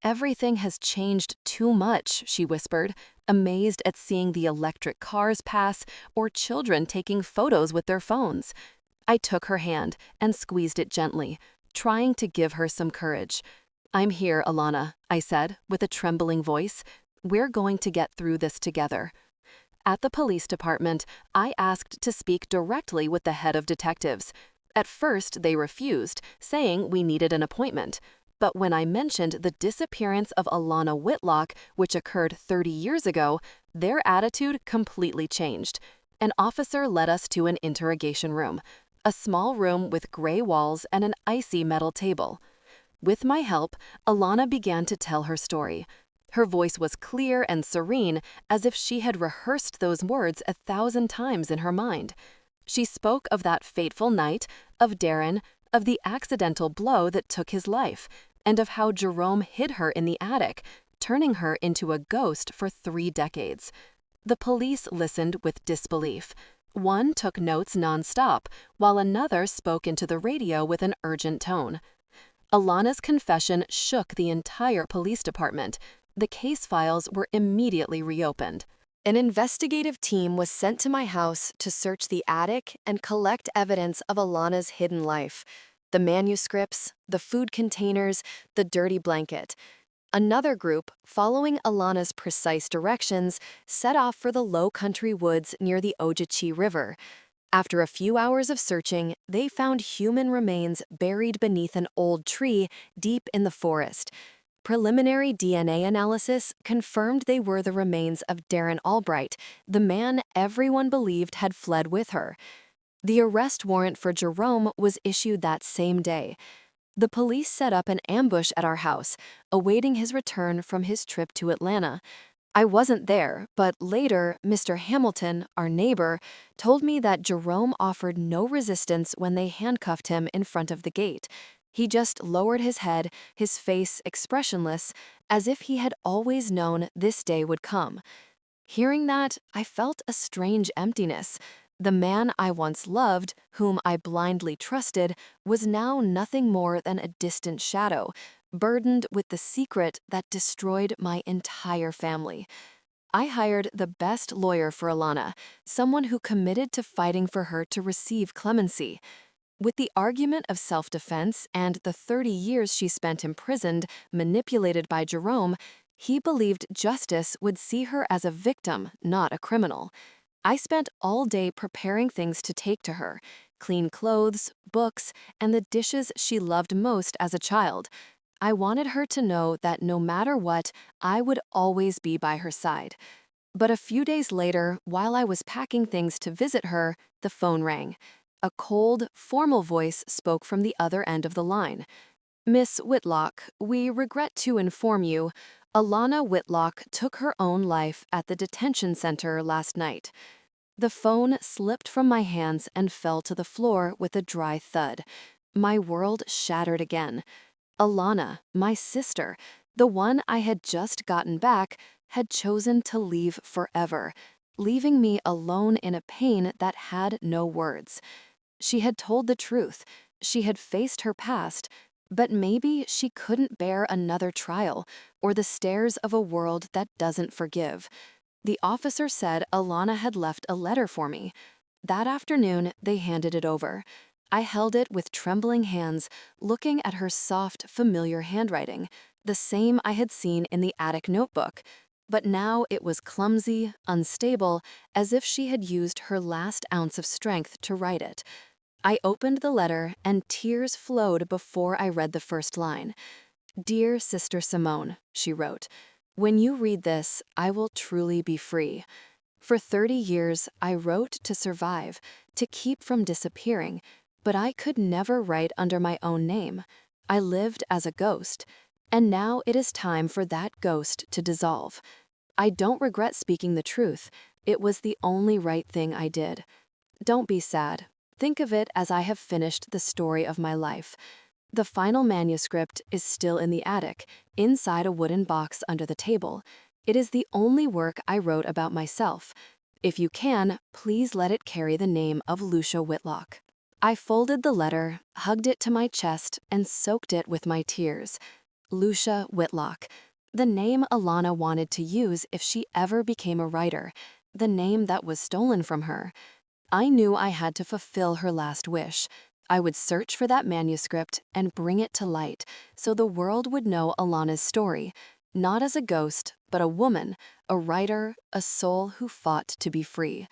"Everything has changed too much," she whispered, amazed at seeing the electric cars pass or children taking photos with their phones. I took her hand and squeezed it gently, trying to give her some courage. "I'm here, Alana," I said, with a trembling voice. "We're going to get through this together." At the police department, I asked to speak directly with the head of detectives. At first, they refused, saying we needed an appointment. But when I mentioned the disappearance of Alana Whitlock, which occurred 30 years ago, their attitude completely changed. An officer led us to an interrogation room, a small room with gray walls and an icy metal table. With my help, Alana began to tell her story. Her voice was clear and serene, as if she had rehearsed those words 1,000 times in her mind. She spoke of that fateful night, of Darren, of the accidental blow that took his life, and of how Jerome hid her in the attic, turning her into a ghost for 3 decades. The police listened with disbelief. One took notes nonstop, while another spoke into the radio with an urgent tone. Alana's confession shook the entire police department. The case files were immediately reopened. An investigative team was sent to my house to search the attic and collect evidence of Alana's hidden life. The manuscripts, the food containers, the dirty blanket. Another group, following Alana's precise directions, set off for the low country woods near the Ogeechee River. After a few hours of searching, they found human remains buried beneath an old tree deep in the forest. Preliminary DNA analysis confirmed they were the remains of Darren Albright, the man everyone believed had fled with her. The arrest warrant for Jerome was issued that same day. The police set up an ambush at our house, awaiting his return from his trip to Atlanta. I wasn't there, but later, Mr. Hamilton, our neighbor, told me that Jerome offered no resistance when they handcuffed him in front of the gate. He just lowered his head, his face expressionless, as if he had always known this day would come. Hearing that, I felt a strange emptiness. The man I once loved, whom I blindly trusted, was now nothing more than a distant shadow, burdened with the secret that destroyed my entire family. I hired the best lawyer for Alana, someone who committed to fighting for her to receive clemency. With the argument of self-defense and the 30 years she spent imprisoned, manipulated by Jerome, he believed justice would see her as a victim, not a criminal. I spent all day preparing things to take to her: clean clothes, books, and the dishes she loved most as a child. I wanted her to know that no matter what, I would always be by her side. But a few days later, while I was packing things to visit her, the phone rang. A cold, formal voice spoke from the other end of the line. "Miss Whitlock, we regret to inform you, Alana Whitlock took her own life at the detention center last night." The phone slipped from my hands and fell to the floor with a dry thud. My world shattered again. Alana, my sister, the one I had just gotten back, had chosen to leave forever, leaving me alone in a pain that had no words. She had told the truth. She had faced her past, but maybe she couldn't bear another trial or the stares of a world that doesn't forgive. The officer said Alana had left a letter for me. That afternoon, they handed it over. I held it with trembling hands, looking at her soft, familiar handwriting, the same I had seen in the attic notebook. But now it was clumsy, unstable, as if she had used her last ounce of strength to write it. I opened the letter, and tears flowed before I read the first line. "Dear Sister Simone," she wrote, "when you read this, I will truly be free. For 30 years, I wrote to survive, to keep from disappearing, but I could never write under my own name. I lived as a ghost, and now it is time for that ghost to dissolve. I don't regret speaking the truth. It was the only right thing I did. Don't be sad. Think of it as I have finished the story of my life. The final manuscript is still in the attic, inside a wooden box under the table. It is the only work I wrote about myself. If you can, please let it carry the name of Lucia Whitlock." I folded the letter, hugged it to my chest, and soaked it with my tears. Lucia Whitlock, the name Alana wanted to use if she ever became a writer, the name that was stolen from her. I knew I had to fulfill her last wish. I would search for that manuscript and bring it to light so the world would know Alana's story, not as a ghost, but a woman, a writer, a soul who fought to be free.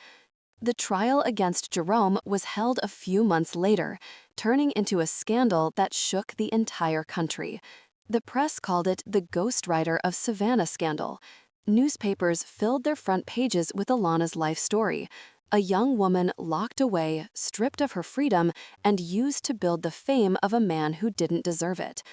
The trial against Jerome was held a few months later, turning into a scandal that shook the entire country. The press called it the ghostwriter of Savannah scandal. Newspapers filled their front pages with Alana's life story. A young woman locked away, stripped of her freedom, and used to build the fame of a man who didn't deserve it.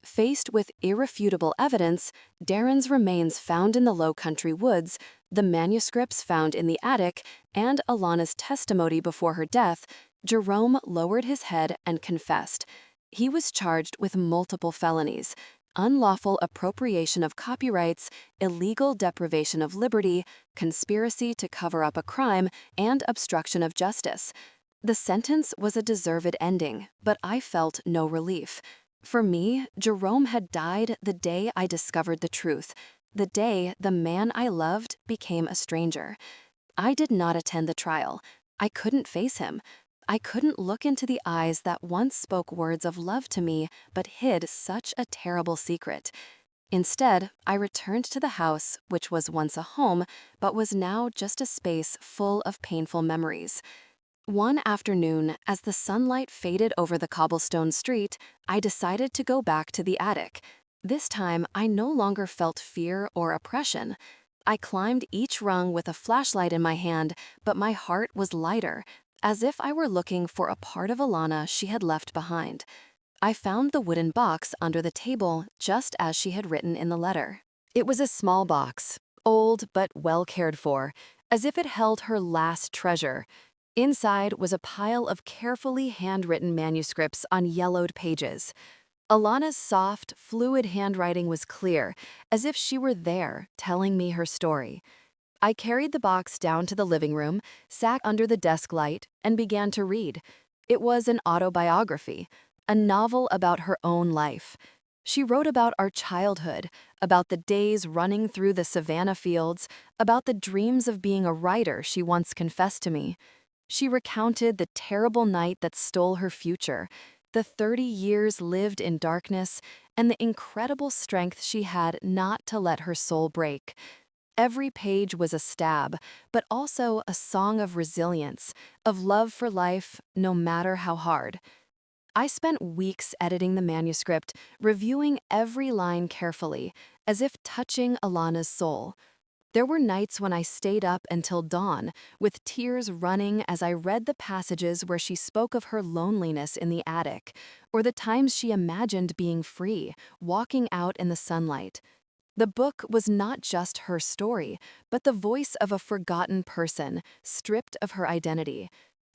Faced with irrefutable evidence, Darren's remains found in the Low Country woods, the manuscripts found in the attic, and Alana's testimony before her death, Jerome lowered his head and confessed. He was charged with multiple felonies: unlawful appropriation of copyrights, illegal deprivation of liberty, conspiracy to cover up a crime, and obstruction of justice. The sentence was a deserved ending, but I felt no relief. For me, Jerome had died the day I discovered the truth, the day the man I loved became a stranger. I did not attend the trial. I couldn't face him. I couldn't look into the eyes that once spoke words of love to me but hid such a terrible secret. Instead, I returned to the house, which was once a home, but was now just a space full of painful memories. One afternoon, as the sunlight faded over the cobblestone street, I decided to go back to the attic. This time, I no longer felt fear or oppression. I climbed each rung with a flashlight in my hand, but my heart was lighter, as if I were looking for a part of Alana she had left behind. I found the wooden box under the table, just as she had written in the letter. It was a small box, old but well cared for, as if it held her last treasure. Inside was a pile of carefully handwritten manuscripts on yellowed pages. Alana's soft, fluid handwriting was clear, as if she were there, telling me her story. I carried the box down to the living room, sat under the desk light, and began to read. It was an autobiography, a novel about her own life. She wrote about our childhood, about the days running through the Savannah fields, about the dreams of being a writer she once confessed to me. She recounted the terrible night that stole her future, the 30 years lived in darkness, and the incredible strength she had not to let her soul break. Every page was a stab, but also a song of resilience, of love for life, no matter how hard. I spent weeks editing the manuscript, reviewing every line carefully, as if touching Alana's soul. There were nights when I stayed up until dawn, with tears running as I read the passages where she spoke of her loneliness in the attic, or the times she imagined being free, walking out in the sunlight. The book was not just her story, but the voice of a forgotten person, stripped of her identity.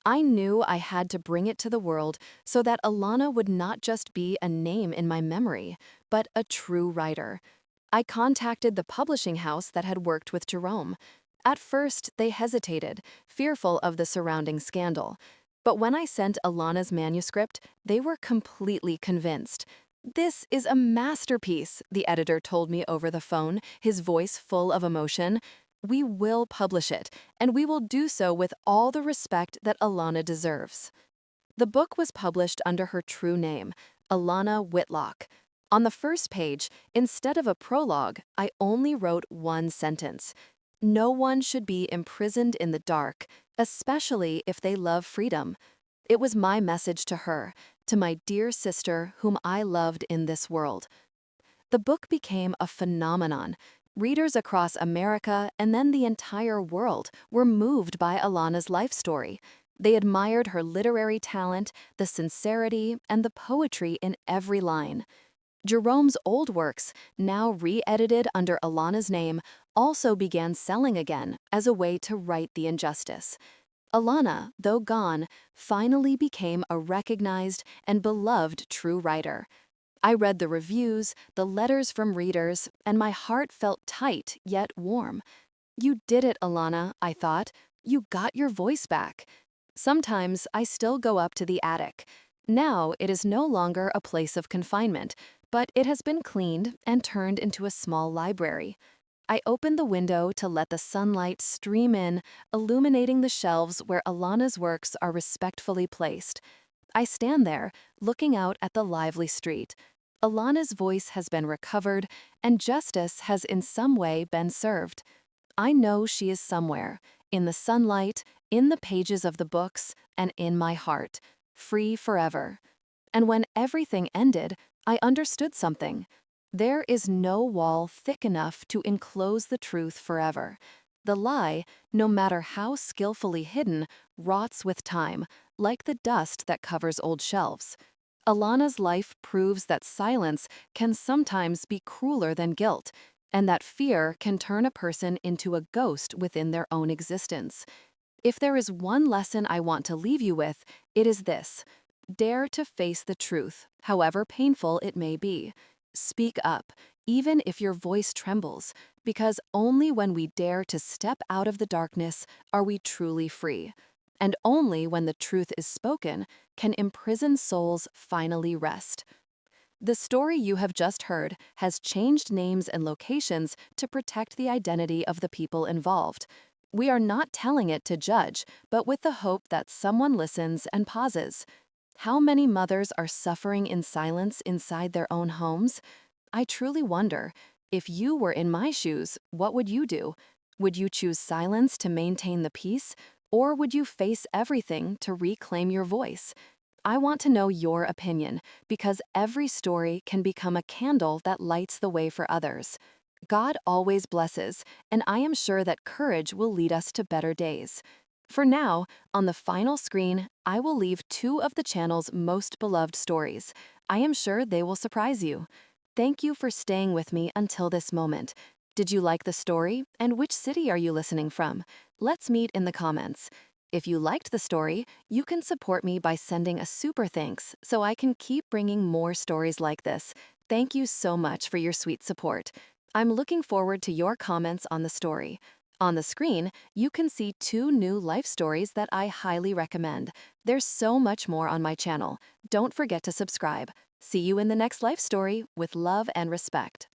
I knew I had to bring it to the world so that Alana would not just be a name in my memory, but a true writer. I contacted the publishing house that had worked with Jerome. At first, they hesitated, fearful of the surrounding scandal. But when I sent Alana's manuscript, they were completely convinced. "This is a masterpiece," the editor told me over the phone, his voice full of emotion. "We will publish it, and we will do so with all the respect that Alana deserves." The book was published under her true name, Alana Whitlock. On the first page, instead of a prologue, I only wrote one sentence: "No one should be imprisoned in the dark, especially if they love freedom." It was my message to her, to my dear sister whom I loved in this world. The book became a phenomenon. Readers across America and then the entire world were moved by Alana's life story. They admired her literary talent, the sincerity, and the poetry in every line. Jerome's old works, now re-edited under Alana's name, also began selling again as a way to right the injustice. Alana, though gone, finally became a recognized and beloved true writer. I read the reviews, the letters from readers, and my heart felt tight yet warm. "You did it, Alana," I thought. "You got your voice back." Sometimes I still go up to the attic. Now it is no longer a place of confinement, but it has been cleaned and turned into a small library. I open the window to let the sunlight stream in, illuminating the shelves where Alana's works are respectfully placed. I stand there, looking out at the lively street. Alana's voice has been recovered, and justice has in some way been served. I know she is somewhere, in the sunlight, in the pages of the books, and in my heart, free forever. And when everything ended, I understood something. There is no wall thick enough to enclose the truth forever. The lie, no matter how skillfully hidden, rots with time, like the dust that covers old shelves. Alana's life proves that silence can sometimes be crueler than guilt, and that fear can turn a person into a ghost within their own existence. If there is one lesson I want to leave you with, it is this: dare to face the truth, however painful it may be. Speak up, even if your voice trembles, because only when we dare to step out of the darkness are we truly free. And only when the truth is spoken can imprisoned souls finally rest. The story you have just heard has changed names and locations to protect the identity of the people involved. We are not telling it to judge, but with the hope that someone listens and pauses. How many mothers are suffering in silence inside their own homes? I truly wonder, if you were in my shoes, what would you do? Would you choose silence to maintain the peace, or would you face everything to reclaim your voice? I want to know your opinion, because every story can become a candle that lights the way for others. God always blesses, and I am sure that courage will lead us to better days. For now, on the final screen, I will leave two of the channel's most beloved stories. I am sure they will surprise you. Thank you for staying with me until this moment. Did you like the story, and which city are you listening from? Let's meet in the comments. If you liked the story, you can support me by sending a super thanks so I can keep bringing more stories like this. Thank you so much for your sweet support. I'm looking forward to your comments on the story. On the screen, you can see two new life stories that I highly recommend. There's so much more on my channel. Don't forget to subscribe. See you in the next life story with love and respect.